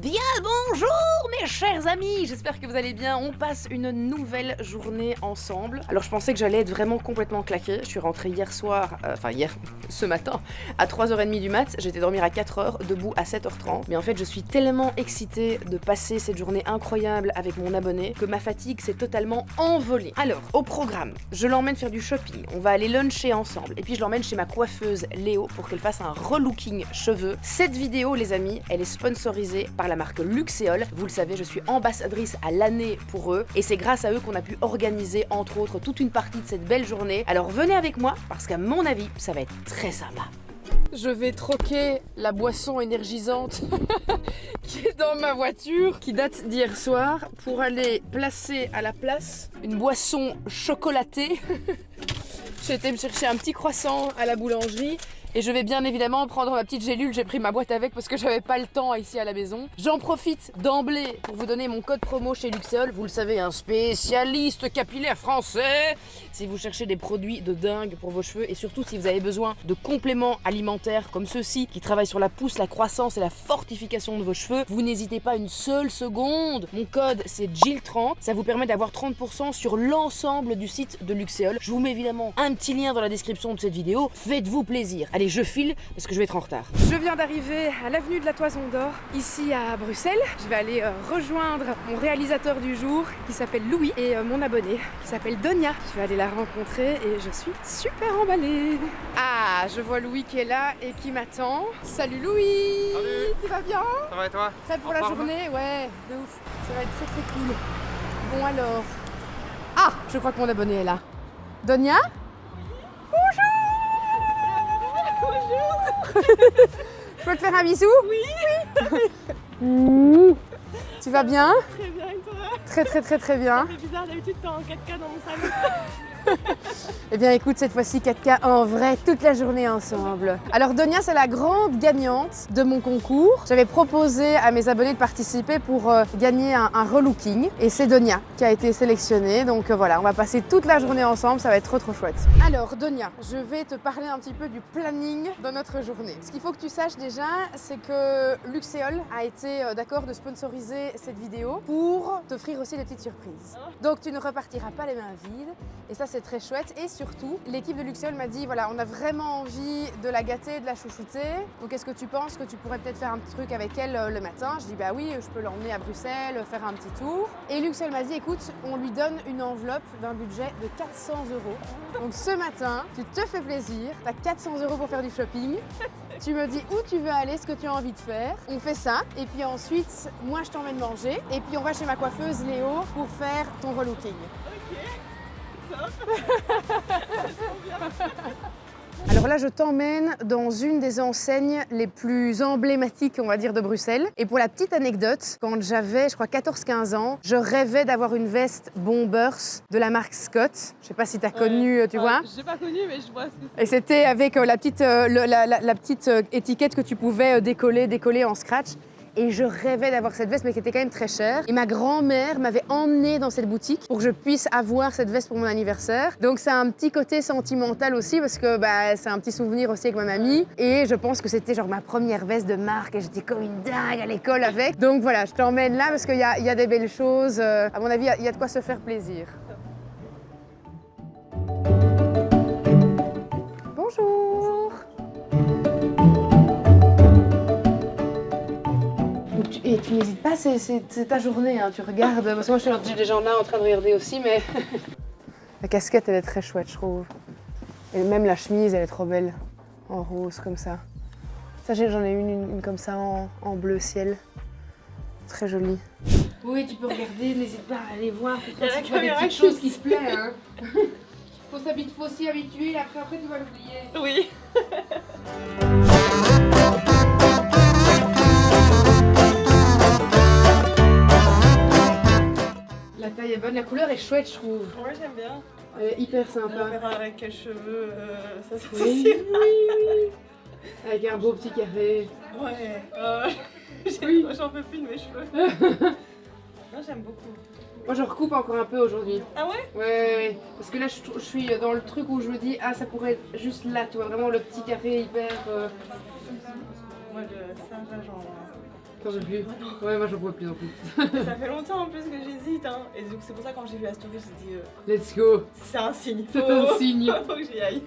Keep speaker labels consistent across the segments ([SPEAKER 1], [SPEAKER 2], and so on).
[SPEAKER 1] Bien bonjour mes chers amis, j'espère que vous allez bien. On passe une nouvelle journée ensemble. Alors je pensais que j'allais être vraiment complètement claquée. Je suis rentrée hier soir, ce matin, à 3h30 du mat. J'étais dormir à 4h, debout à 7h30. Mais en fait je suis tellement excitée de passer cette journée incroyable avec mon abonné que ma fatigue s'est totalement envolée. Alors, au programme, je l'emmène faire du shopping, on va aller luncher ensemble. Et puis je l'emmène chez ma coiffeuse Léo pour qu'elle fasse un relooking cheveux. Cette vidéo les amis, elle est sponsorisée par la marque Luxéol. Vous le savez, je suis ambassadrice à l'année pour eux et c'est grâce à eux qu'on a pu organiser entre autres toute une partie de cette belle journée. Alors venez avec moi parce qu'à mon avis, ça va être très sympa. Je vais troquer la boisson énergisante qui est dans ma voiture, qui date d'hier soir, pour aller placer à la place une boisson chocolatée. J'ai été me chercher un petit croissant à la boulangerie. Et je vais bien évidemment prendre ma petite gélule, j'ai pris ma boîte avec parce que j'avais pas le temps ici à la maison. J'en profite d'emblée pour vous donner mon code promo chez Luxéol. Vous le savez, un spécialiste capillaire français. Si vous cherchez des produits de dingue pour vos cheveux et surtout si vous avez besoin de compléments alimentaires comme ceux-ci qui travaillent sur la pousse, la croissance et la fortification de vos cheveux, vous n'hésitez pas une seule seconde. Mon code c'est Jill30, ça vous permet d'avoir 30% sur l'ensemble du site de Luxéol. Je vous mets évidemment un petit lien dans la description de cette vidéo. Faites-vous plaisir. Allez, je file parce que je vais être en retard. Je viens d'arriver à l'avenue de la Toison d'Or, ici à Bruxelles. Je vais aller rejoindre mon réalisateur du jour qui s'appelle Louis et mon abonné qui s'appelle Donia. Je vais aller la rencontrer et je suis super emballée. Ah, je vois Louis qui est là et qui m'attend. Salut Louis.
[SPEAKER 2] Salut.
[SPEAKER 1] Tu vas bien?
[SPEAKER 2] Ça va et toi?
[SPEAKER 1] Prêt pour la journée? Ouais, de ouf. Ça va être très très cool. Bon alors. Ah, je crois que mon abonné est là. Donia? Je peux te faire un bisou? Oui. Tu vas bien?
[SPEAKER 3] Très bien et toi?
[SPEAKER 1] Très bien.
[SPEAKER 3] Ça fait bizarre, d'habitude t'es en 4K dans mon salon.
[SPEAKER 1] Eh bien écoute, cette fois-ci 4K en vrai, toute la journée ensemble. Alors Donia, c'est la grande gagnante de mon concours. J'avais proposé à mes abonnés de participer pour gagner un relooking. Et c'est Donia qui a été sélectionnée. Donc voilà, on va passer toute la journée ensemble, ça va être trop chouette. Alors Donia, je vais te parler un petit peu du planning de notre journée. Ce qu'il faut que tu saches déjà, c'est que Luxéol a été d'accord de sponsoriser cette vidéo pour t'offrir aussi des petites surprises. Donc tu ne repartiras pas les mains vides. Et ça c'est très chouette et surtout l'équipe de Luxéol m'a dit voilà on a vraiment envie de la gâter, de la chouchouter, donc est-ce que tu penses que tu pourrais peut-être faire un petit truc avec elle le matin? Je dis bah oui, je peux l'emmener à Bruxelles, faire un petit tour. Et Luxéol m'a dit écoute, on lui donne une enveloppe d'un budget de 400 €. Donc ce matin tu te fais plaisir, tu as 400 € pour faire du shopping, tu me dis où tu veux aller, ce que tu as envie de faire, on fait ça et puis ensuite moi je t'emmène manger et puis on va chez ma coiffeuse Léo pour faire ton relooking. Alors là, je t'emmène dans une des enseignes les plus emblématiques, on va dire, de Bruxelles. Et pour la petite anecdote, quand j'avais, je crois, 14-15 ans, je rêvais d'avoir une veste Bombers de la marque Scott. Je sais pas si tu as connu, tu vois.
[SPEAKER 3] J'ai pas connu, mais je vois ce que c'est.
[SPEAKER 1] Et c'était avec la petite étiquette que tu pouvais décoller en scratch. Et je rêvais d'avoir cette veste, mais qui était quand même très chère. Et ma grand-mère m'avait emmenée dans cette boutique pour que je puisse avoir cette veste pour mon anniversaire. Donc c'est un petit côté sentimental aussi, parce que c'est un petit souvenir aussi avec ma mamie. Et je pense que c'était genre ma première veste de marque et j'étais comme une dingue à l'école avec. Donc voilà, je t'emmène là parce qu'il y a des belles choses. À mon avis, il y a de quoi se faire plaisir. Bonjour. Et tu n'hésites pas, c'est ta journée, hein, tu regardes. Parce que moi, j'ai des gens là en train de regarder aussi, mais... La casquette, elle est très chouette, je trouve. Et même la chemise, elle est trop belle. En rose, comme ça. Ça, j'en ai une comme ça, en bleu ciel. Très jolie. Oui, tu peux regarder, n'hésite pas à aller voir. Si tu vois des petites choses qui te plaisent, hein. Faut s'y habituer, après tu vas l'oublier.
[SPEAKER 3] Oui.
[SPEAKER 1] La taille est bonne, la couleur est chouette, je trouve.
[SPEAKER 3] Ouais, j'aime bien.
[SPEAKER 1] Elle est hyper sympa.
[SPEAKER 3] On verra avec quels cheveux ça
[SPEAKER 1] Oui. Avec un beau petit carré.
[SPEAKER 3] Ouais. J'en peux plus de mes cheveux. Non, j'aime beaucoup.
[SPEAKER 1] Moi, je recoupe encore un peu aujourd'hui.
[SPEAKER 3] Ah ouais?
[SPEAKER 1] Ouais. Parce que là, je suis dans le truc où je me dis, ah, ça pourrait être juste là, tu vois, vraiment le petit carré hyper...
[SPEAKER 3] Moi, le singe à genre.
[SPEAKER 1] T'en veux plus? Ouais, moi j'en peux plus non plus.
[SPEAKER 3] Ça fait longtemps en plus que j'hésite, hein. Et donc c'est pour ça quand j'ai vu la story, j'ai dit
[SPEAKER 1] Let's go.
[SPEAKER 3] c'est un signe.
[SPEAKER 1] C'est un signe.
[SPEAKER 3] Faut que j'y aille.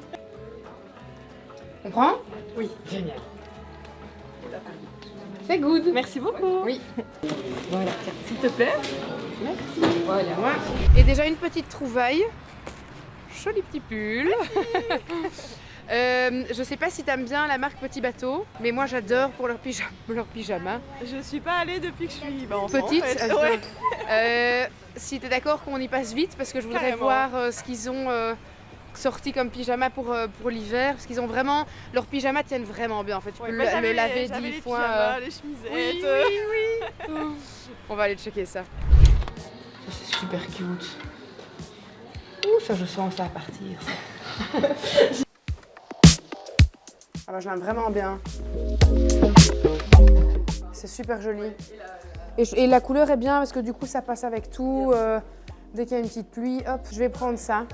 [SPEAKER 1] On prend?
[SPEAKER 3] Oui.
[SPEAKER 1] Génial. C'est good.
[SPEAKER 3] Merci beaucoup.
[SPEAKER 1] Oui.
[SPEAKER 3] Voilà, s'il te plaît.
[SPEAKER 1] Merci. Voilà. Et déjà une petite trouvaille. Joli petit pull. Je sais pas si t'aimes bien la marque Petit Bateau, mais moi j'adore pour leur pyjama.
[SPEAKER 3] Je suis pas allée depuis que je suis enfant.
[SPEAKER 1] Petite.
[SPEAKER 3] En fait. Ouais.
[SPEAKER 1] Si t'es d'accord qu'on y passe vite, parce que je voudrais
[SPEAKER 3] Carrément.
[SPEAKER 1] voir ce qu'ils ont sorti comme pyjama pour l'hiver, parce qu'ils ont vraiment, leurs pyjamas tiennent vraiment bien en fait. Tu peux le laver 10 fois.
[SPEAKER 3] Pyjamas, les chemisettes.
[SPEAKER 1] Oui. On va aller checker ça. C'est super cute. Ouh, ça je sens ça à partir. Ça. Ah bah je l'aime vraiment bien. C'est super joli. Et la couleur est bien parce que du coup ça passe avec tout. Dès qu'il y a une petite pluie, hop, je vais prendre ça.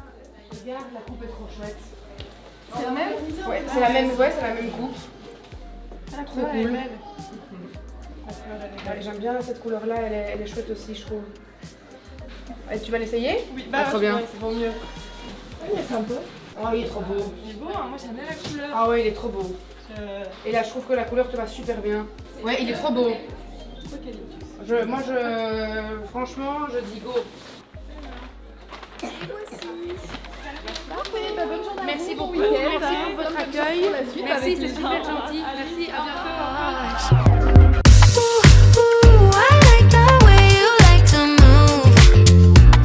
[SPEAKER 1] Regarde, la coupe est trop chouette. C'est la même? Ouais, c'est la même coupe. Trop cool. Ouais, j'aime bien cette couleur-là, elle est chouette aussi, je trouve. Et tu vas l'essayer?
[SPEAKER 3] Oui,
[SPEAKER 1] trop bien.
[SPEAKER 3] c'est bon mieux.
[SPEAKER 1] Il est un peu. Oh, il est trop beau.
[SPEAKER 3] Il est beau, hein. Moi j'aime bien la couleur.
[SPEAKER 1] Ah ouais, il est trop beau. Et là, je trouve que la couleur te va super bien. Ouais, il est trop beau. Franchement, je dis go. Merci beaucoup. Merci pour votre accueil. Merci, c'est super gentil. Merci, à bientôt.
[SPEAKER 2] Ooh, I like the way you like to move.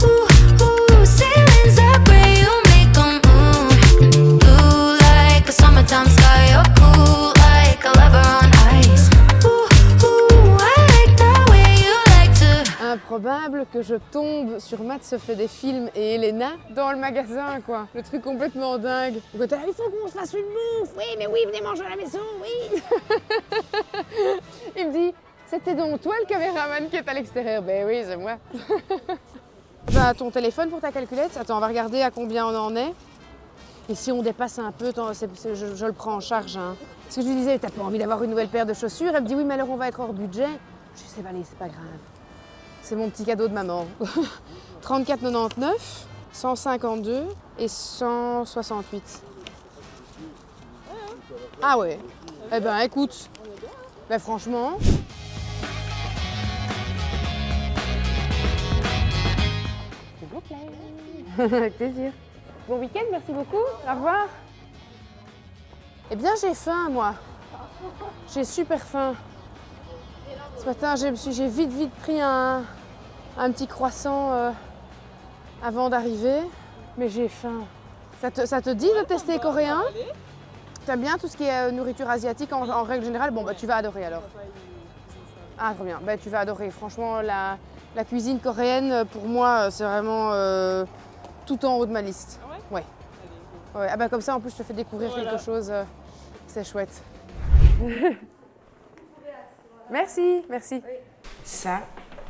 [SPEAKER 2] Ooh, ceilings are gray, you make 'em move. You like a summertime sky, you're cool like a lover on ice. Ooh, I like the way you like to.
[SPEAKER 1] Improbable que je tombe sur Matt se fait des films et Elena dans le magasin, quoi. Le truc complètement dingue. Donc t'es là, il faut qu'on se fasse une bouffe. Oui, mais oui, venez manger à la maison, oui. Il me dit, c'était donc toi le caméraman qui est à l'extérieur. Ben oui, c'est moi. Bah, ton téléphone pour ta calculette. Attends, on va regarder à combien on en est. Et si on dépasse un peu, je le prends en charge. Hein. Parce que je lui disais, t'as pas envie d'avoir une nouvelle paire de chaussures? Elle me dit, oui, mais alors on va être hors budget. Je sais pas, allez, c'est pas grave. C'est mon petit cadeau de maman. 34,99, 152 et 168. Ah ouais. Eh ben écoute, ben franchement. S'il vous plaît. Avec plaisir. Bon week-end, merci beaucoup. Au revoir. Eh bien j'ai faim moi. J'ai super faim. Ce matin j'ai vite pris un petit croissant avant d'arriver, mais j'ai faim. Ça te dit de tester coréen? T'aimes bien tout ce qui est nourriture asiatique en règle générale? Bon bah tu vas adorer alors. Ah trop bien, bah, tu vas adorer. Franchement la cuisine coréenne pour moi c'est vraiment tout en haut de ma liste.
[SPEAKER 3] Ah
[SPEAKER 1] ouais? Ouais. Ah bah comme ça en plus je te fais découvrir quelque chose, c'est chouette. Merci. Ça,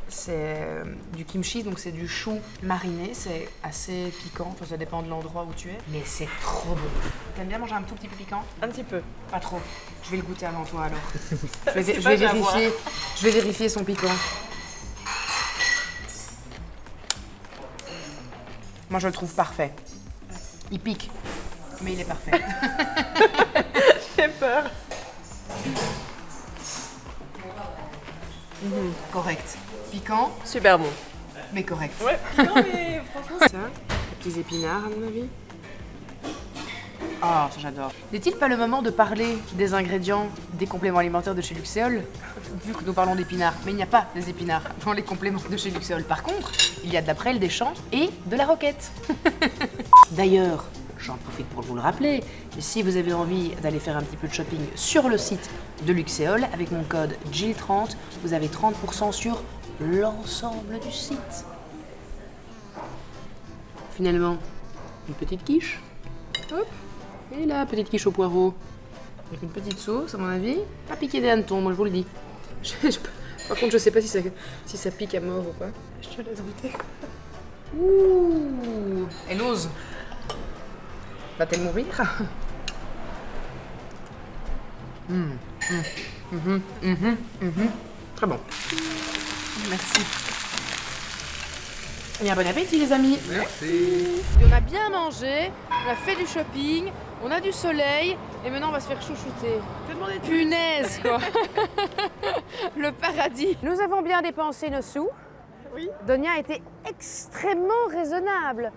[SPEAKER 1] c'est du kimchi, donc c'est du chou mariné. C'est assez piquant, enfin, ça dépend de l'endroit où tu es. Mais c'est trop bon. T'aimes bien manger un tout petit peu piquant?
[SPEAKER 3] Un petit peu.
[SPEAKER 1] Pas trop. Je vais le goûter avant toi alors. Je vais vérifier son piquant. Moi je le trouve parfait. Il pique, mais il est parfait.
[SPEAKER 3] J'ai peur.
[SPEAKER 1] Correct. Piquant,
[SPEAKER 3] Super bon.
[SPEAKER 1] mais correct.
[SPEAKER 3] Ouais, piquant, mais franchement.
[SPEAKER 1] Ça, les petits épinards à mon avis. Ah, ça j'adore. N'est-il pas le moment de parler des ingrédients des compléments alimentaires de chez Luxéol? Vu que nous parlons d'épinards, mais il n'y a pas des épinards dans les compléments de chez Luxéol. Par contre, il y a de la prêle des champs et de la roquette. D'ailleurs, j'en profite pour vous le rappeler, mais si vous avez envie d'aller faire un petit peu de shopping sur le site de Luxéol, avec mon code Jill30, vous avez 30% sur l'ensemble du site. Finalement, une petite quiche. Hop. Et là, petite quiche au poireau. Avec une petite sauce, à mon avis. Pas piqué des hannetons, moi je vous le dis. Par contre, je sais pas si ça pique à mort ou pas. Je te laisse goûter. Ouh. Elle ose. Va-t-elle mourir? Très bon. Merci. Et un bon appétit les amis.
[SPEAKER 4] Merci.
[SPEAKER 1] Et on a bien mangé, on a fait du shopping, on a du soleil et maintenant on va se faire chouchouter. Punaise quoi. Le paradis. Nous avons bien dépensé nos sous.
[SPEAKER 3] Oui.
[SPEAKER 1] Donia était extrêmement raisonnable.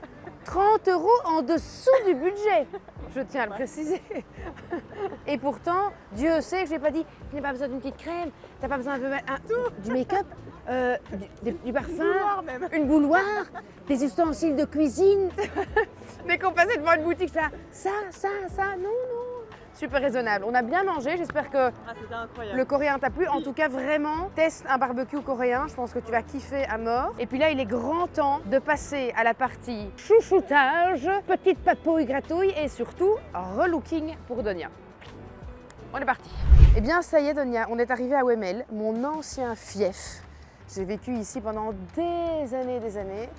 [SPEAKER 1] 30 € en dessous du budget. Je tiens à le préciser. Et pourtant, Dieu sait que j'ai pas dit tu n'as pas besoin d'une petite crème, tu n'as pas besoin du make-up, du parfum,
[SPEAKER 3] même.
[SPEAKER 1] une bouilloire, des ustensiles de cuisine. Dès qu'on passait devant une boutique, je disais ça, non. Super raisonnable. On a bien mangé, j'espère que
[SPEAKER 3] Ah, c'était incroyable.
[SPEAKER 1] le coréen t'a plu. En tout cas, vraiment, teste un barbecue coréen. Je pense que tu vas kiffer à mort. Et puis là, il est grand temps de passer à la partie chouchoutage, petite papouille gratouille et surtout relooking pour Donia. On est parti. Eh bien, ça y est, Donia, on est arrivé à Wemel, mon ancien fief. J'ai vécu ici pendant des années.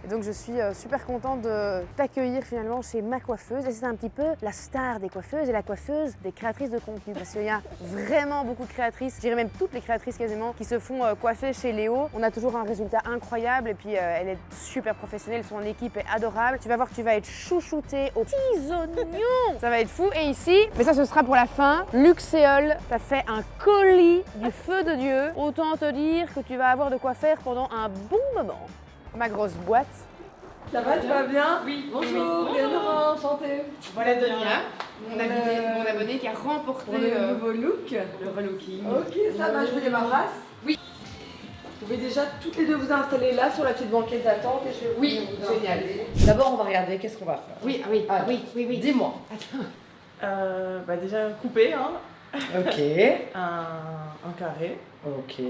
[SPEAKER 1] Et donc je suis super contente de t'accueillir finalement chez ma coiffeuse. Et c'est un petit peu la star des coiffeuses et la coiffeuse des créatrices de contenu. Parce qu'il y a vraiment beaucoup de créatrices, je dirais même toutes les créatrices quasiment, qui se font coiffer chez Léo. On a toujours un résultat incroyable et puis elle est super professionnelle, son équipe est adorable. Tu vas voir, tu vas être chouchouté aux petits oignons. Ça va être fou. Et ici, mais ça ce sera pour la fin, Luxéol t'a fait un colis du feu de Dieu. Autant te dire que tu vas avoir de quoi faire pendant un bon moment. Ma grosse boîte.
[SPEAKER 3] Ça va, tu vas bien? Oui. Bonjour, bienvenue, enchantée.
[SPEAKER 1] Voilà Donia, mon abonné qui a remporté
[SPEAKER 3] Pour le nouveau look.
[SPEAKER 1] le relooking.
[SPEAKER 3] Ok, ça va, je vous débarrasse.
[SPEAKER 1] Oui.
[SPEAKER 3] Vous pouvez déjà toutes les deux vous installer là sur la petite banquette d'attente et je vais
[SPEAKER 1] Oui,
[SPEAKER 3] vous
[SPEAKER 1] génial.
[SPEAKER 3] D'abord, on va regarder qu'est-ce qu'on va faire.
[SPEAKER 1] Oui, oui.
[SPEAKER 3] Dis-moi.
[SPEAKER 5] Bah déjà coupé, hein,
[SPEAKER 3] Ok,
[SPEAKER 5] un carré.
[SPEAKER 3] ok.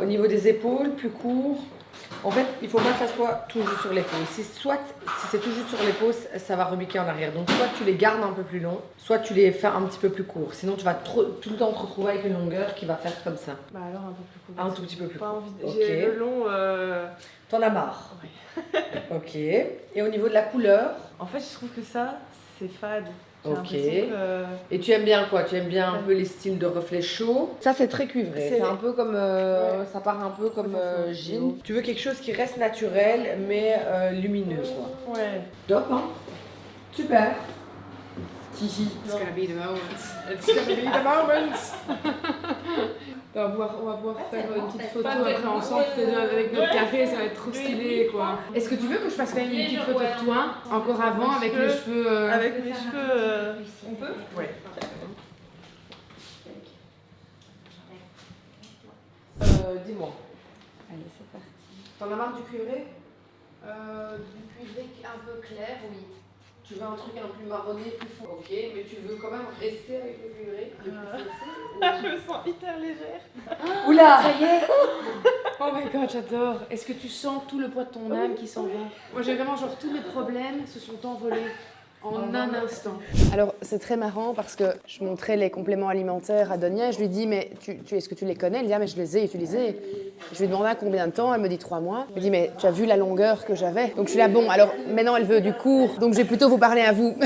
[SPEAKER 3] Au niveau des épaules, plus court. En fait, il faut pas que ça soit tout juste sur l'épaule. Si c'est tout juste sur l'épaule, ça va rebiquer en arrière. Donc soit tu les gardes un peu plus longs, soit tu les fais un petit peu plus courts. Sinon, tu vas tout le temps te retrouver avec une longueur qui va faire comme ça.
[SPEAKER 5] Bah alors un peu plus court.
[SPEAKER 3] Un tout petit peu plus
[SPEAKER 5] Pas
[SPEAKER 3] court.
[SPEAKER 5] envie de...
[SPEAKER 3] Ok.
[SPEAKER 5] J'ai le long.
[SPEAKER 3] T'en as marre. Ok. Et au niveau de la couleur,
[SPEAKER 5] En fait, je trouve que ça, c'est fade. J'ai
[SPEAKER 3] Ok.
[SPEAKER 5] l'impression que-
[SPEAKER 3] et tu aimes bien quoi? Tu aimes bien un peu les styles de reflets chauds? Ça, c'est très cuivré.
[SPEAKER 5] C'est-
[SPEAKER 3] C'est un peu comme.
[SPEAKER 5] Ouais.
[SPEAKER 3] Ça part un peu comme
[SPEAKER 5] Ouais, ça, c'est un
[SPEAKER 3] jean.
[SPEAKER 5] fluo.
[SPEAKER 3] Tu veux quelque chose qui reste naturel mais lumineux quoi.
[SPEAKER 5] Ouais.
[SPEAKER 3] Top, hein? Super. Hihi.
[SPEAKER 1] It's gonna be the moment. It's gonna be the moment. On va pouvoir faire une petite photo après ensemble, avec notre café, ça va être trop stylé quoi. Est-ce que tu veux que je fasse quand même une petite photo de toi, encore avant, avec les cheveux
[SPEAKER 5] Avec mes cheveux. On peut? Ouais.
[SPEAKER 3] Dis-moi.
[SPEAKER 1] Allez, c'est parti. T'en as marre du cuivré Du cuivré un peu clair, oui.
[SPEAKER 3] Tu veux un truc un peu marronné, plus fou. Ok, mais tu veux quand même rester avec le cuivré le plus foncé,
[SPEAKER 5] Je me sens hyper légère.
[SPEAKER 3] ou... Oula!
[SPEAKER 1] Ça y est. Oh my god, j'adore. Est-ce que tu sens tout le poids de ton âme qui s'en va? Moi j'ai vraiment genre tous mes problèmes se sont envolés en un instant. Alors c'est très marrant parce que je montrais les compléments alimentaires à Donia et je lui dis mais est-ce que tu les connais? Elle dit ah mais je les ai utilisés. Je lui ai demandé combien de temps, elle me dit 3 mois. Elle dit mais tu as vu la longueur que j'avais? Donc je suis là bon alors maintenant elle veut du court donc je vais plutôt vous parler à vous.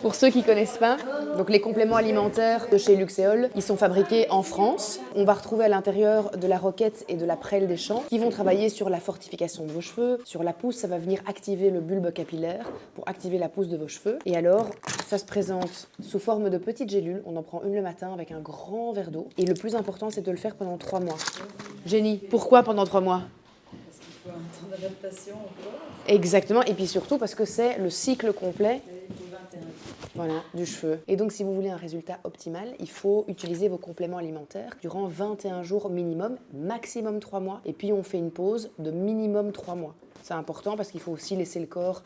[SPEAKER 1] Pour ceux qui connaissent pas, donc les compléments alimentaires de chez Luxéol, ils sont fabriqués en France. On va retrouver à l'intérieur de la roquette et de la prêle des champs qui vont travailler sur la fortification de vos cheveux, sur la pousse, ça va venir activer le bulbe capillaire pour activer la pousse de vos cheveux. Et alors, ça se présente sous forme de petites gélules. On en prend une le matin avec un grand verre d'eau. Et le plus important, c'est de le faire pendant 3 mois. Jenny, pourquoi pendant 3 mois?
[SPEAKER 6] Parce qu'il faut un temps d'adaptation encore.
[SPEAKER 1] Exactement, et puis surtout parce que c'est le cycle complet
[SPEAKER 6] Et il faut 21 jours.
[SPEAKER 1] voilà, du cheveu. Et donc si vous voulez un résultat optimal, il faut utiliser vos compléments alimentaires durant 21 jours minimum, maximum 3 mois. Et puis on fait une pause de minimum 3 mois. C'est important parce qu'il faut aussi laisser le corps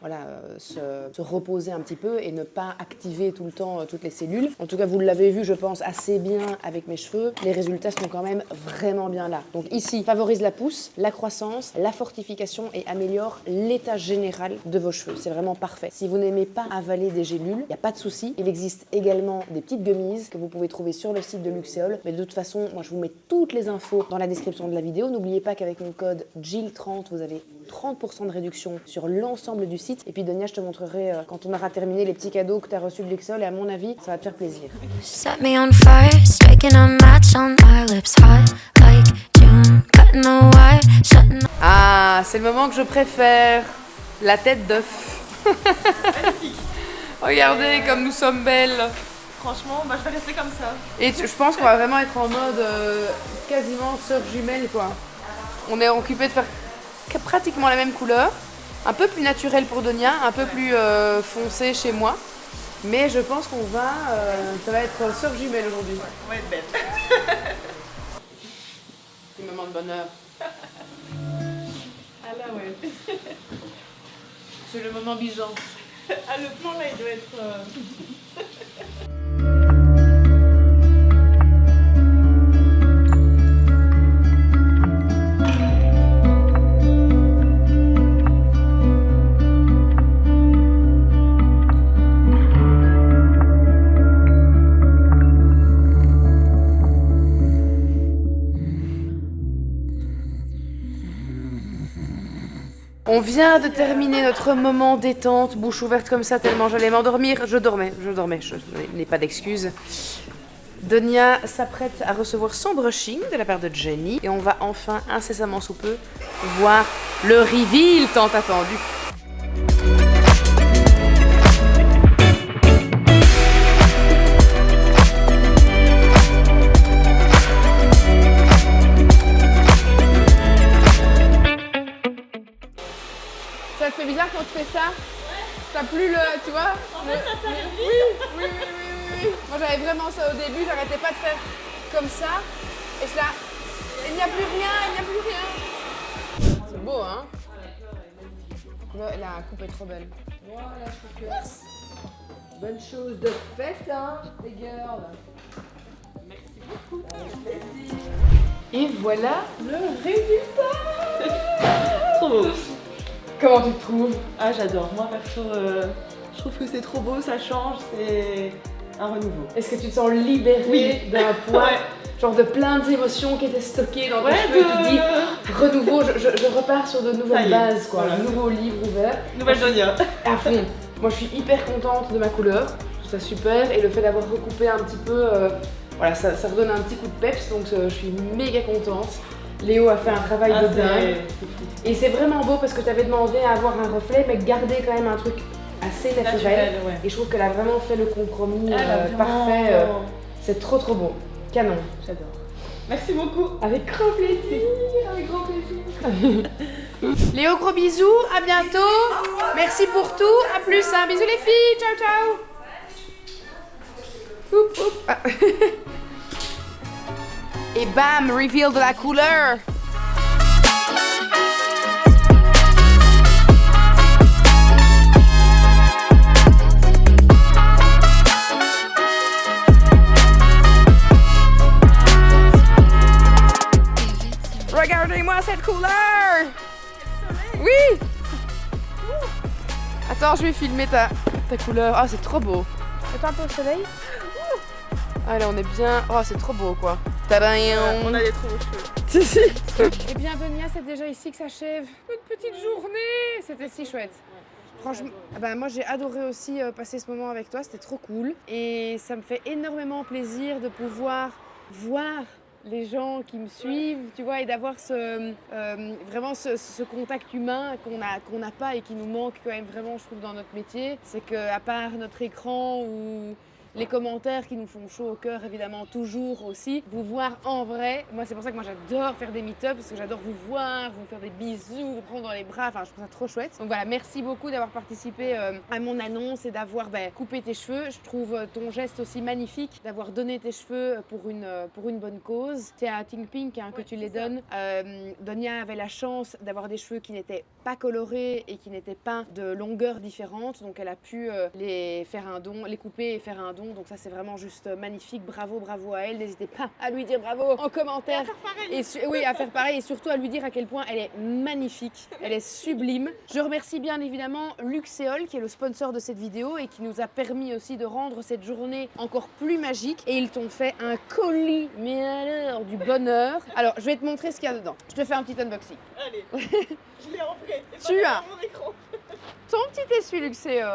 [SPEAKER 1] se reposer un petit peu et ne pas activer tout le temps toutes les cellules. En tout cas, vous l'avez vu, je pense, assez bien avec mes cheveux. Les résultats sont quand même vraiment bien là. Donc ici, favorise la pousse, la croissance, la fortification et améliore l'état général de vos cheveux. C'est vraiment parfait. Si vous n'aimez pas avaler des gélules, il n'y a pas de souci. Il existe également des petites gummies que vous pouvez trouver sur le site de Luxéol. Mais de toute façon, moi, je vous mets toutes les infos dans la description de la vidéo. N'oubliez pas qu'avec mon code JIL30, vous avez 30% de réduction sur l'ensemble du site. Et puis Donia, je te montrerai quand on aura terminé les petits cadeaux que tu as reçus de Luxéol et à mon avis, ça va te faire plaisir.
[SPEAKER 2] Set me on fire, striking a match on our lips, hot like June. Cutting the wire, shutting the
[SPEAKER 1] Ah, c'est le moment que je préfère. La tête d'œuf. Regardez comme nous sommes belles.
[SPEAKER 5] Franchement, bah, je vais rester comme ça.
[SPEAKER 1] Et je pense qu'on va vraiment être en mode quasiment sœurs jumelles quoi. On est occupé de faire pratiquement la même couleur. Un peu plus naturel pour Donia, un peu plus foncé chez moi. Mais je pense qu'on va... ça va être sœurs jumelles aujourd'hui.
[SPEAKER 5] On va être belle.
[SPEAKER 1] Petit moment de bonheur.
[SPEAKER 5] Ah là, ouais.
[SPEAKER 1] C'est le moment bijan.
[SPEAKER 5] Ah, le plan là, il doit être.
[SPEAKER 1] On vient de terminer notre moment détente, bouche ouverte comme ça tellement j'allais m'endormir. Je dormais, je n'ai pas d'excuses. Donia s'apprête à recevoir son brushing de la part de Jenny et on va enfin incessamment sous peu voir le reveal tant attendu. Ça te fait bizarre quand tu fais ça? T'as plus le... tu vois?
[SPEAKER 5] En fait, ça s'arrête vite.
[SPEAKER 1] Oui. Moi j'avais vraiment ça au début, j'arrêtais pas de faire comme ça. Et je là, il n'y a plus rien. C'est beau hein? La coupe est trop belle.
[SPEAKER 3] Voilà, je trouve que bonne chose de faite, hein, les girls.
[SPEAKER 5] Merci beaucoup.
[SPEAKER 1] Et voilà le résultat.
[SPEAKER 5] Trop beau.
[SPEAKER 1] Comment tu te trouves?
[SPEAKER 5] Ah, j'adore. Moi, perso, je trouve que c'est trop beau, ça change, c'est un renouveau.
[SPEAKER 1] Est-ce que tu te sens libérée
[SPEAKER 5] Oui.
[SPEAKER 1] d'un poids,
[SPEAKER 5] Ouais.
[SPEAKER 1] genre de plein d'émotions qui étaient stockées dans tes
[SPEAKER 5] Ouais,
[SPEAKER 1] cheveux et tu te dis renouveau, je repars sur de
[SPEAKER 5] Ça
[SPEAKER 1] nouvelles
[SPEAKER 5] y est,
[SPEAKER 1] bases quoi,
[SPEAKER 5] voilà.
[SPEAKER 1] nouveau livre ouvert.
[SPEAKER 5] Nouvelle Donia.
[SPEAKER 1] À fond. Moi je suis hyper contente de ma couleur, je trouve ça super et le fait d'avoir recoupé un petit peu, voilà, ça redonne un petit coup de peps donc je suis méga contente. Léo a fait un travail de dingue. Et c'est vraiment beau parce que tu avais demandé à avoir un reflet mais garder quand même un truc assez naturel.
[SPEAKER 5] Ouais.
[SPEAKER 1] Et je trouve qu'elle a vraiment fait le compromis
[SPEAKER 5] Elle a vraiment-
[SPEAKER 1] parfait. C'est trop beau. Canon.
[SPEAKER 5] J'adore. Merci beaucoup.
[SPEAKER 1] Avec grand plaisir. Avec grand plaisir. Léo, gros bisous. À bientôt. Merci pour tout. À plus. Hein. Bisous les filles. Ciao. Oup, oup. Ah. Et bam, reveal de la couleur. Regardez-moi cette couleur. Oui. Attends, je vais filmer ta couleur. Ah, c'est trop beau. C'est un peu au soleil. Allez, on est bien. Oh, c'est trop beau quoi. Tadam.
[SPEAKER 5] On a des trop beaux cheveux.
[SPEAKER 1] Et bien, Donia, c'est déjà ici que s'achève notre petite journée. C'était si chouette. Franchement, moi j'ai adoré aussi passer ce moment avec toi, c'était trop cool. Et ça me fait énormément plaisir de pouvoir voir les gens qui me suivent, tu vois, et d'avoir vraiment ce contact humain qu'on n'a pas et qui nous manque quand même vraiment, je trouve, dans notre métier. C'est qu'à part notre écran ou les commentaires qui nous font chaud au cœur, évidemment, toujours aussi. Vous voir en vrai, moi c'est pour ça que moi j'adore faire des meet-ups, parce que j'adore vous voir, vous faire des bisous, vous prendre dans les bras, enfin je trouve ça trop chouette. Donc voilà, merci beaucoup d'avoir participé à mon annonce et d'avoir coupé tes cheveux. Je trouve ton geste aussi magnifique, d'avoir donné tes cheveux pour une bonne cause. C'est à Think Pink que tu les donnes. Donia avait la chance d'avoir des cheveux qui n'étaient pas colorés et qui n'étaient pas de longueur différente, donc elle a pu les faire un don, les couper et faire un don. Donc ça c'est vraiment juste magnifique, bravo à elle, n'hésitez pas à lui dire bravo en commentaire. Oui, à faire pareil et surtout à lui dire à quel point elle est magnifique, elle est sublime. Je remercie bien évidemment Luxéol qui est le sponsor de cette vidéo et qui nous a permis aussi de rendre cette journée encore plus magique. Et ils t'ont fait un colis, mais alors du bonheur. Alors je vais te montrer ce qu'il y a dedans, je te fais un petit unboxing.
[SPEAKER 5] Allez, je l'ai en prêt.
[SPEAKER 1] Tu as
[SPEAKER 5] mon écran.
[SPEAKER 1] ton petit essuie Luxéol.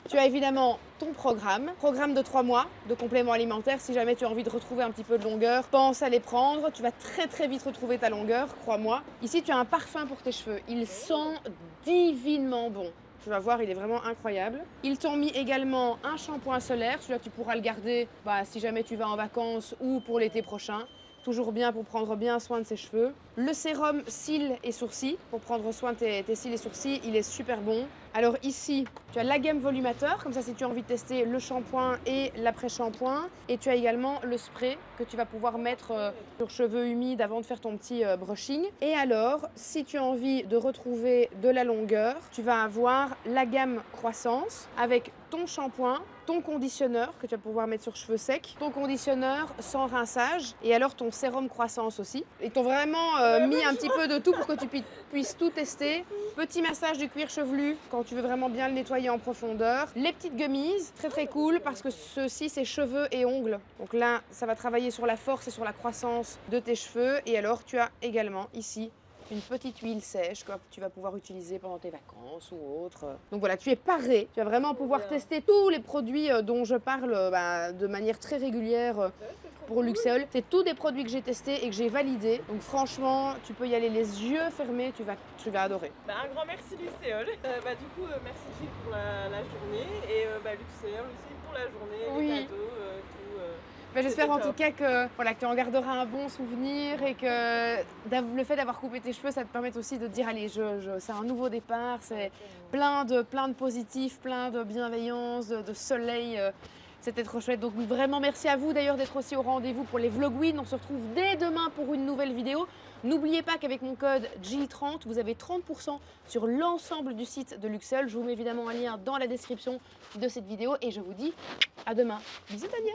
[SPEAKER 1] Tu as évidemment ton programme de 3 mois de compléments alimentaires. Si jamais tu as envie de retrouver un petit peu de longueur, pense à les prendre. Tu vas très très vite retrouver ta longueur, crois-moi. Ici, tu as un parfum pour tes cheveux. Il sent divinement bon. Tu vas voir, il est vraiment incroyable. Ils t'ont mis également un shampoing solaire. Celui-là, tu pourras le garder si jamais tu vas en vacances ou pour l'été prochain. Toujours bien pour prendre bien soin de ses cheveux. Le sérum cils et sourcils, pour prendre soin de tes cils et sourcils, il est super bon. Alors ici, tu as la gamme volumateur, comme ça si tu as envie de tester le shampoing et l'après-shampoing. Et tu as également le spray que tu vas pouvoir mettre sur cheveux humides avant de faire ton petit brushing. Et alors, si tu as envie de retrouver de la longueur, tu vas avoir la gamme croissance avec ton shampoing, ton conditionneur que tu vas pouvoir mettre sur cheveux secs, ton conditionneur sans rinçage et alors ton sérum croissance aussi. Ils t'ont vraiment mis un petit peu de tout pour que tu puisses tout tester. Petit massage du cuir chevelu quand tu veux vraiment bien le nettoyer en profondeur. Les petites gummies, très très cool parce que ceci c'est cheveux et ongles. Donc là, ça va travailler sur la force et sur la croissance de tes cheveux. Et alors tu as également ici une petite huile sèche que tu vas pouvoir utiliser pendant tes vacances ou autre. Donc voilà, tu es paré. Tu vas vraiment pouvoir tester tous les produits dont je parle de manière très régulière pour Luxéol. C'est tous des produits que j'ai testés et que j'ai validés. Donc franchement, tu peux y aller les yeux fermés, tu vas adorer.
[SPEAKER 5] Un grand merci Luxéol. Du coup, merci Gilles pour la journée et Luxéol aussi pour la journée, les cadeaux, tout.
[SPEAKER 1] J'espère en tout cas que tu en garderas un bon souvenir et que le fait d'avoir coupé tes cheveux, ça te permet aussi de te dire allez, c'est un nouveau départ, c'est plein de positifs, plein de bienveillance, de soleil. C'était trop chouette. Donc vraiment merci à vous d'ailleurs d'être aussi au rendez-vous pour les Vlogwin. On se retrouve dès demain pour une nouvelle vidéo. N'oubliez pas qu'avec mon code Jill30, vous avez 30% sur l'ensemble du site de Luxéol. Je vous mets évidemment un lien dans la description de cette vidéo et je vous dis à demain. Bisous Tania.